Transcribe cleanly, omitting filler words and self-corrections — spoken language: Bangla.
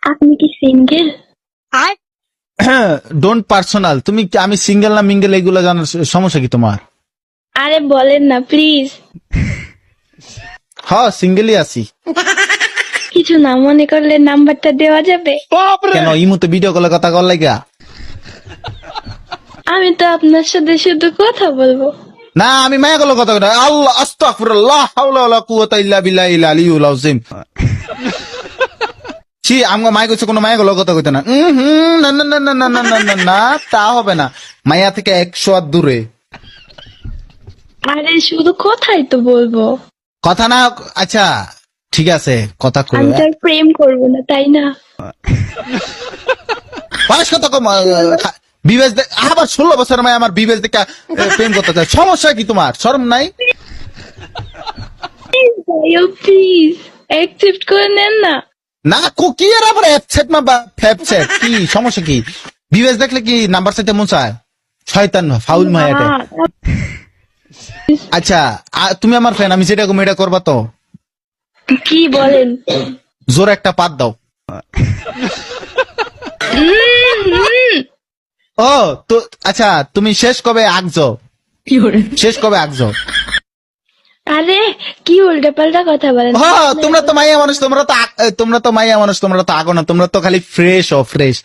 আপনি কি সিঙ্গেল? Don't personal. তুমি আমি সিঙ্গেল না মিঙ্গেল এগুলো জানার সমস্যা কি তোমার? আরে বলেন না প্লিজ। হ্যাঁ সিঙ্গেলই আছি। কিছু না মনে করলে নাম্বারটা দেওয়া যাবে? কেন ইমুতে ভিডিও কলে কথা কর লাগা? আমি তো আপনার সাথে শুধু কথা বলবো। না আমি মায়া কলে কথা কই। আল্লাহ আস্তাগফিরুল্লাহ হাওলা ওয়ালা কুওয়াতা ইল্লা বিল্লাহিল আলিয়্যুল আযীম। ছি আমগো মায়া কইছে কোনো মায়া কলে কথা কইতে না। না না না না না না না না না তা হবে না। মায়া থেকে 100 হাত দূরে। আরে শুধু কথাই তো বলবো। কথা না আচ্ছা ঠিক আছে কথা কই। আমি তো আর প্রেম করবো না, তাই না? বয়স কত কম বিবেচ আবার 16 বছর মায় আমার বিবেচ দেখা প্রেম করতে চায়। সমস্যা কি তোমার? শরম নাই? প্লিজ অ্যাকসেপ্ট করে নেন না। না কি এর আবার অ্যাপসেট না ফ্যাপসেট কি সমস্যা কি? বিবেচ দেখলে কি নাম্বার চাইতে মন চায়? শয়তান ফাউল মায়াটা। আচ্ছা তুমি আমার ফ্রেন্ড, আমি যেটা কম এটা করবা তো? কি বলেন? জোর একটা পাত দাও। ও তো আচ্ছা তুমি শেষ কবে আগছো? শেষ কবে আগছো? আরে কি উল্টা পাল্টা কথা বলেন? তোমরা তো মাইয়া মানুষ, তোমরা তো মাইয়া মানুষ, তোমরা তো আগো না, তোমরা তো খালি ফ্রেশ ও ফ্রেশ।